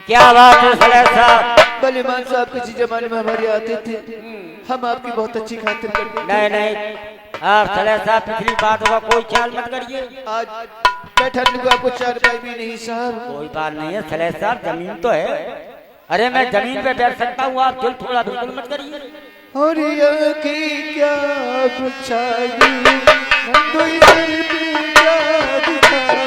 क्या बात है सलेर साहब? बलीमान साहब किसी जमाने में हमारे आते थे, हम आपकी बहुत अच्छी खातिर करते। नहीं नहीं, आप सलेर साहब पिछली बात होगा कोई ख्याल मत करिए। आज बैठने को आपको 4 रुपए भी नहीं साहब। कोई बात नहीं है सलेर साहब, जमीन तो है। अरे मैं जमीन पे बैठ सकता हूँ, आप दिल थोड़ा बिल्कुल मत करिए। और ये की क्या पुछाई नंदू इधर भी क्या दिखाई।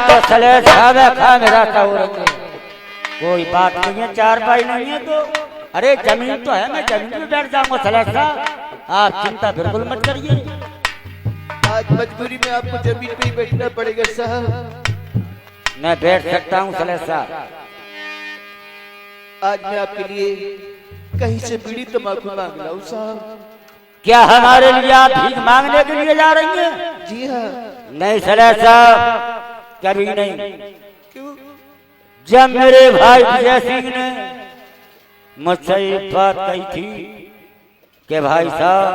तो सलेर साहब खा मेरा कोई बात नहीं है, 4 पाई नहीं है तो। अरे जमीन तो है, मैं जमीन पे बैठ जाऊंगा सलेर साहब, आप चिंता बिल्कुल मत करिए। आज मजबूरी में आपको जमीन पे ही बैठना पड़ेगा साहब। मैं बैठ सकता हूँ सलेर साहब। आज मैं आपके लिए कहीं से बीड़ी तंबाकू मांग लाऊं साहब। क्या हमारे लिए आप भीख मांगने के लिए जा रही हैं? जी हाँ। नहीं सलेर साहब, कभी नहीं। क्यों? जब मेरे भाई विजय सिंह ने मुझसे एक बात कही थी कि भाई साहब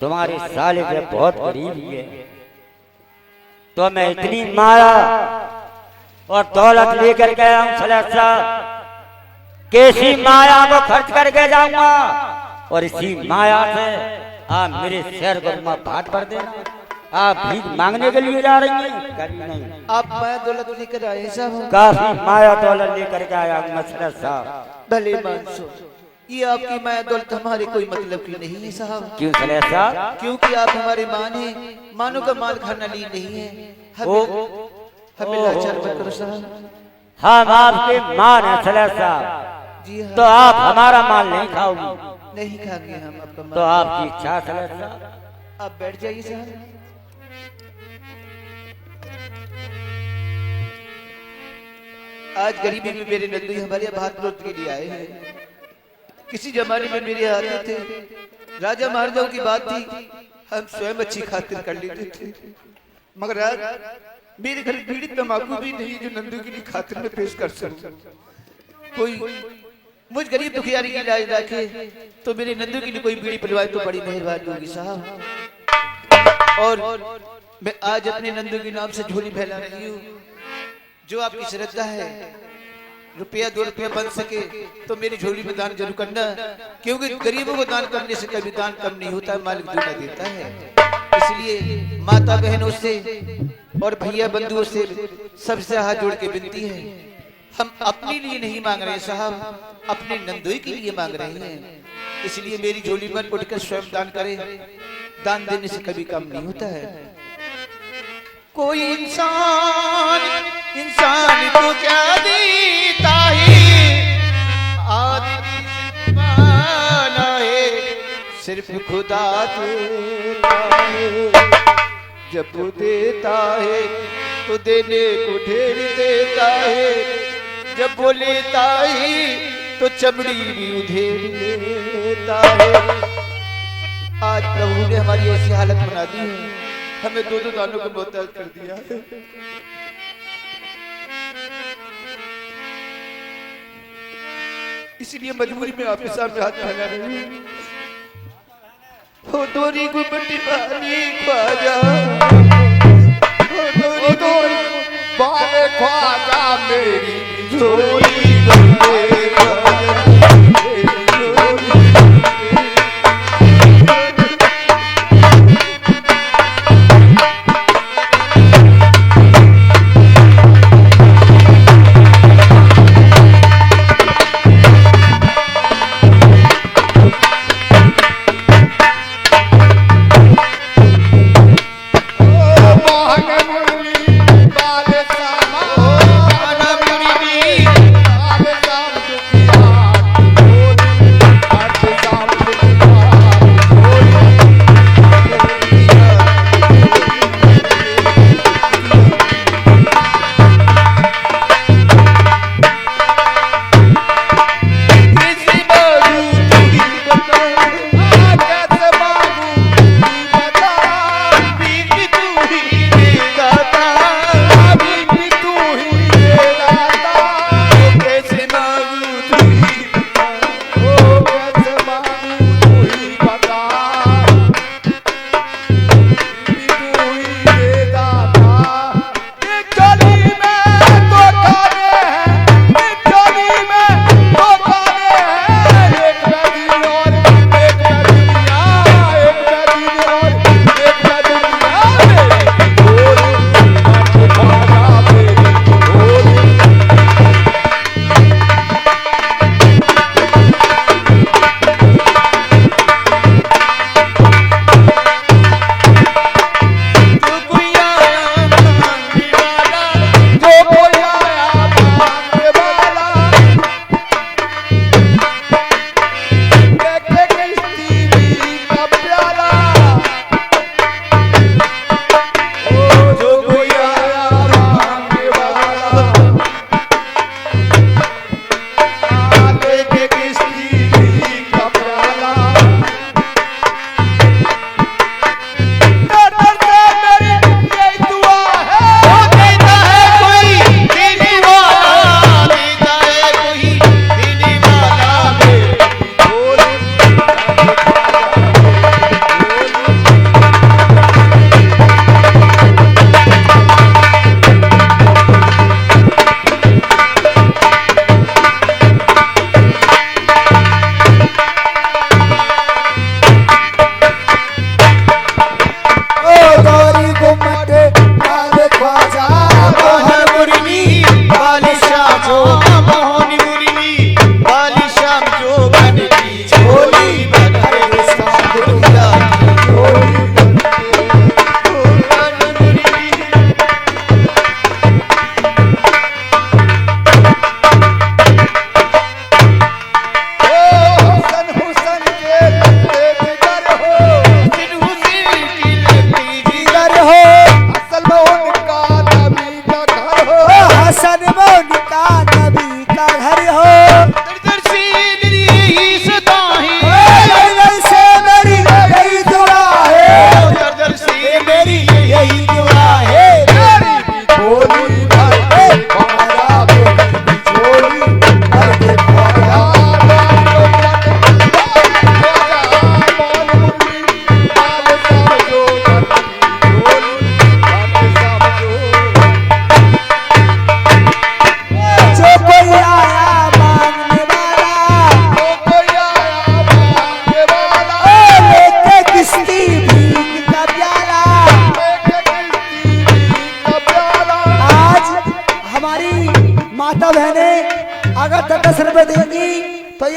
तुम्हारे साले पे बहुत गरीबी है, तो मैं इतनी माया और दौलत लेकर के आया हूँ सलेर साहब, कैसी माया को खर्च करके जाऊंगा और इसी माया से आप मेरे शहर को भाट भर देना। आप भीख मांगने के लिए जा रही हैं? कभी नहीं। आप माया दौलत लेकर आए साहब? काफी माया दौलत लेकर के आया हूँ सलेर साहब। भले मानसो, ये आपकी माया दौलत हमारे कोई मतलब की नहीं है साहब। क्यों सलेर साहब? क्योंकि आप हमारे मान हैं, मानो का माल खाना ली नहीं है। हमें लाचार मत करो साहब। हम आपके मान है सलेर साहब। जी हाँ। तो आप हमारा माल नहीं खाओगी? नहीं खाएंगे हम आपका माल। तो आपकी इच्छा सलेर साहब। आप बैठ जाइए साहब। आज गरीबी में मेरे नंदू हमारे भात रोट के लिए आए हैं। किसी जमाने में मेरे आते थे, राजा महाराजाओं की बात थी, हम स्वयं अच्छी खातिर कर लेते थे, मगर आज मेरे घर बीड़ी तंबाकू भी नहीं जो नंदू की खातिर में पेश कर सकूं। कोई मुझ गरीब दुखियारी की लाज रखे तो मेरे नंदू के लिए कोई बीड़ी पिलवाए तो बड़ी मेहरबानी होगी साहब। और मैं आज अपने नंदू के नाम से झोली फैला रही हूँ। जो आपकी श्रद्धा है, रुपया 2 रुपया बन सके तो मेरी झोली में दान जरूर करना, क्योंकि गरीबों को दान करने से कभी दान कम नहीं होता, मालिक दूना देता है। इसलिए माता बहनों से और भैया बंधुओं से सबसे हाथ जोड़ के विनती है, हम अपने लिए नहीं मांग रहे साहब, अपने नंदोई के लिए मांग रहे हैं। इसलिए मेरी झोली पर उठकर स्वयं दान करें। दान देने से कभी कम नहीं होता है। कोई इंसान को क्या देता है, आदमी माना है सिर्फ खुदा देता है। जब वो देता है तो देने को ढेर देता है, जब वो लेता है तो चमड़ी भी उधेड़ लेता है। आज प्रभु ने हमारी ऐसी हालत बना दी है, हमें 2-2 दानों को मोहताज कर दिया है। इसलिए मजबूरी में आपके सामने हाथ फैला रही हूँ। हो दोरी गुमटी पानी ख्वाजा, हो दोरी बाले ख्वाजा मेरी झोली गंदे ख्वाजा।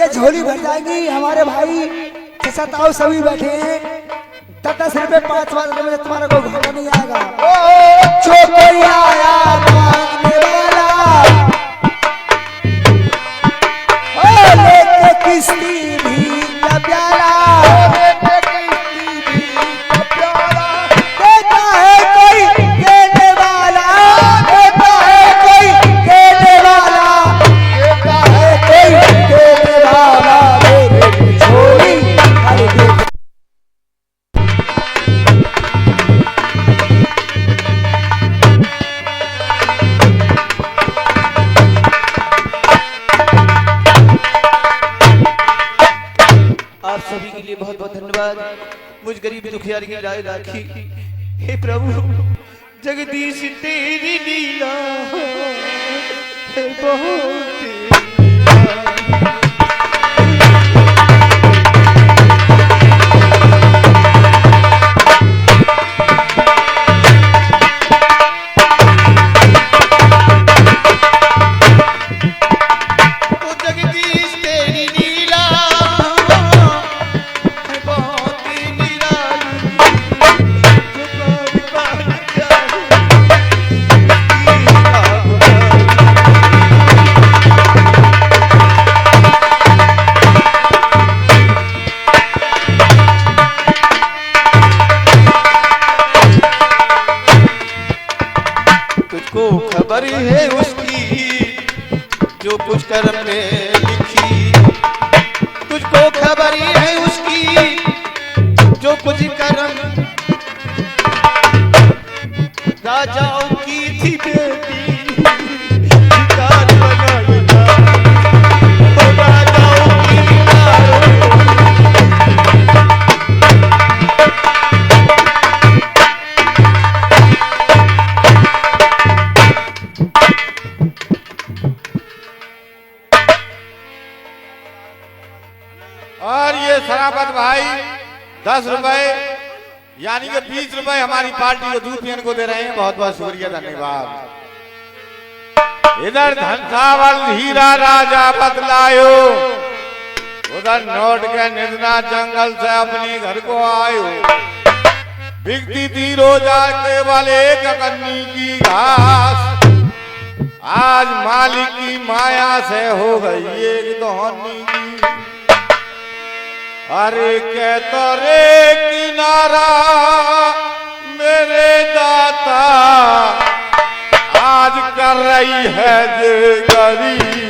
ये झोली भर जाएगी। हमारे भाई चचा ताऊ सभी बैठे हैं। 10 रुपए 5 रुपए तुम्हारा कोई घाटा नहीं आएगा। जो कोई आया मांगने वाला लेके किस्ती भी न प्याला, देता है कोई देने वाला, देता है कोई देने वाला, देता है कोई देने वाला। मेरे झोली खाली देख। आप सभी के लिए बहुत बहुत धन्यवाद। मुझ गरीब दुखियारी की राय राखी। हे प्रभु जगदीश तेरी लीला है बहुत लीला। ओ जगदीश तेरी लीला है बहुत निराली। जो पार तुझको खबर है उसकी जो कुछ कर्म में लिखी। तुझको खबर है उसकी जो कुछ कर्म। राजाओं की थी बेटी भिखार बनाई जा। ओ राजाओं की लाडली। और ये शराफत भाई 10 रुपए यानी कि 20 रुपए हमारी पार्टी को दूध पीने को दे रहे हैं। बहुत बहुत शुक्रिया, धन्यवाद। इधर धनसावल हीरा राजा बतलायो, उधर नोट के निर्ना जंगल से अपने घर को आयो। बिकती थी रोजा केवल एक कन्नी की घास, आज मालिक की माया से हो गई एक दोहनी की। अरे कहता रे किनारा मेरे दाता, आज कर रही है जे गरीबी।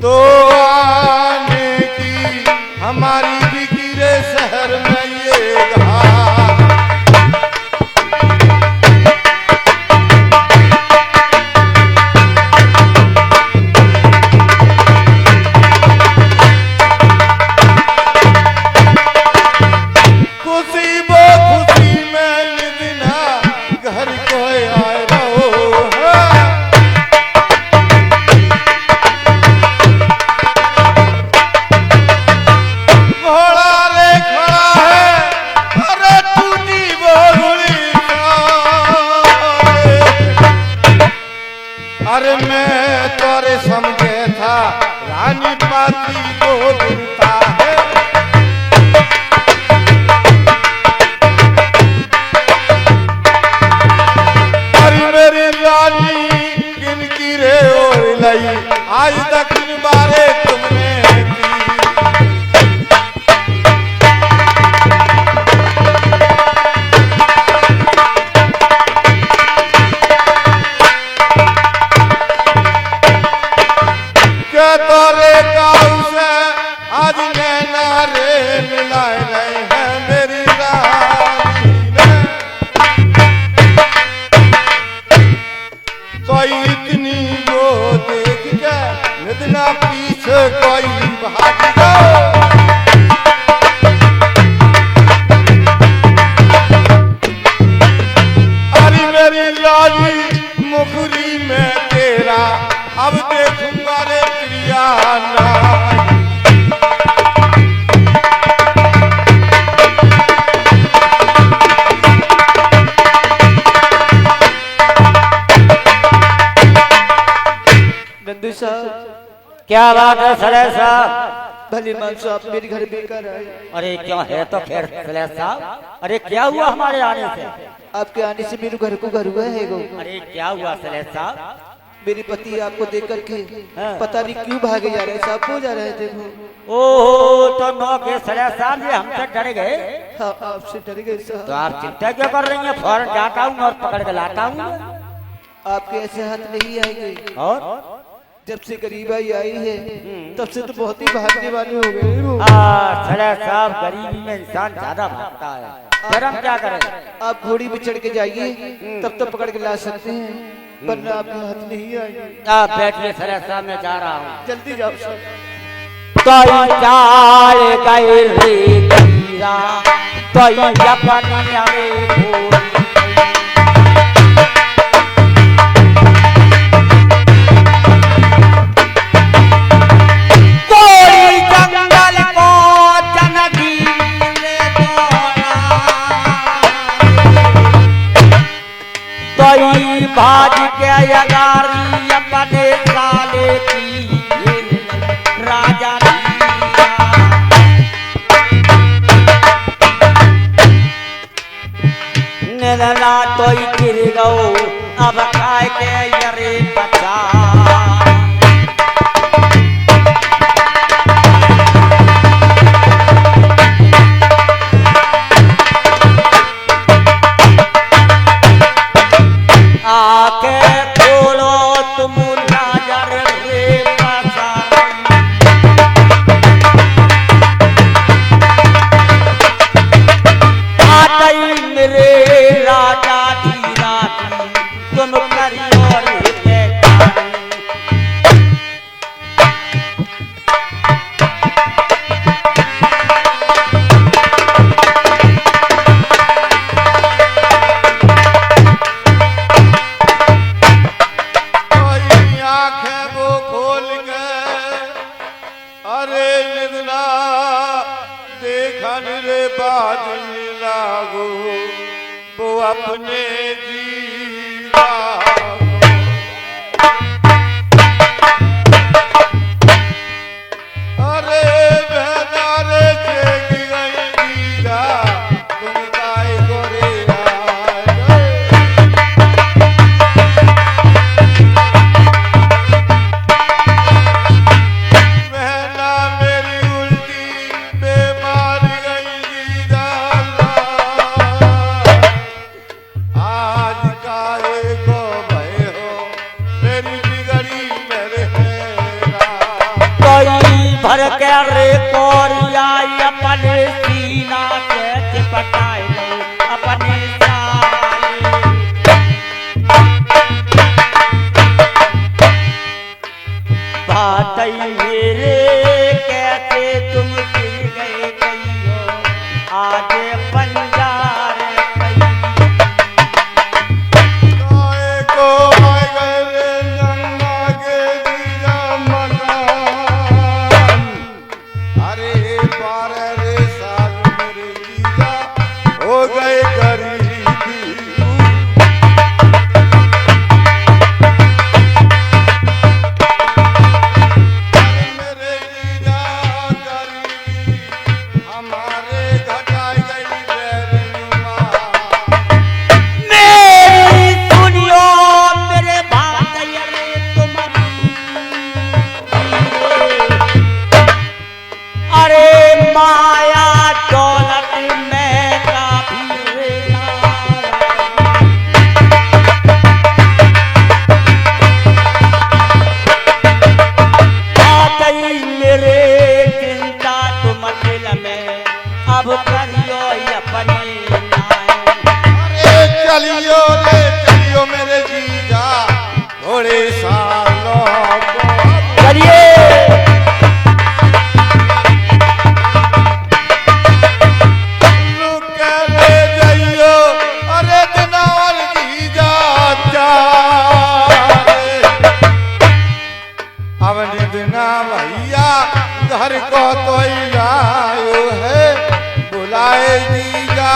तो आने की हमारी बिगिरे शहर में ये घाट। खुशी वो खुशी में निदिना घर को आए रहो है। घोड़ा रे खड़ा है अरे टूटी बोली अरे मैं तोरे समझे था रानी पाती को गिरता है। क्या बात है सलेह साहब? भले मानसो आप मेरे घर बेकार आए। अरे क्यों है तो खैर सलेह साहब, अरे क्या हुआ हमारे आने से? आपके आने से मेरे घर को घर हुआ है गो। अरे क्या हुआ सलेह साहब? मेरे पति आपको देख करके हाँ। पता नहीं क्यों भागे जा रहे हैं साहब, वो जा रहे थे वो। ओहो, तो नौ के सलेह साहब ये हमसे डर गए? हाँ आपसे डर गए तो साहब। आप चिंता क्यों कर रही हैं? फौरन जाता हूँ और पकड़ के लाता हूँ। आपके ऐसे हाथ नहीं आएंगे। और जब से गरीबाई आई है तब से तो बहुत ही भागने वाले हो गए वो। सलेह साहब, गरीबी में इंसान ज्यादा भागता है, फिर हम क्या करें? आप घोड़ी पे चढ़ के जाइए तब तो पकड़ के ला सकते हैं, वरना आपके हाथ नहीं आएंगे। आप बैठिए सलेह साहब, मैं जा रहा हूँ। जल्दी जाओ सर। तो चाल गए रे तीरा, तो अपनी आवे घोड़ी। भाज के अगारी अपने साले की राजा निरला तो गिर गो, अब खाए के यरे बचा। आके खोलो तुम नजर रे पसारी, आ गई मेरे राजा धीरा की, तुम करियो रे बेकारी। अपने जीवा अरे बहना रे चेगी गई जीजा, तुम काय गोरे बहना मेरी उल्टी बीमार गई जीजा। आज काहे को भय हो मेरी बिगड़ी मेरे कोई भर के रे कोरिया अपने सीना के चिपटाए लो अपने साले। बात मेरे कैसे तुम गिर गए कहियो, आज बंजार को मगर जन्मा के दिया मकान। अरे बार रे साल मेरे जीजा हो गए गरीबी। मेरे जीजा गरीबी हमारे घटाई गई बेरुमा। सुनियो मेरे बात ये तुम, अरे माया दौलत में काफी मेरे चिंता तुम दिल में, अब करियो अपनी चलियो रे चलियो मेरे जीजा, थोड़े सालों को चलिए। रुक ले जाइयो, अरे दिनार जीजा अब निदना भैया घर को तो आयो है, बुलाए जीजा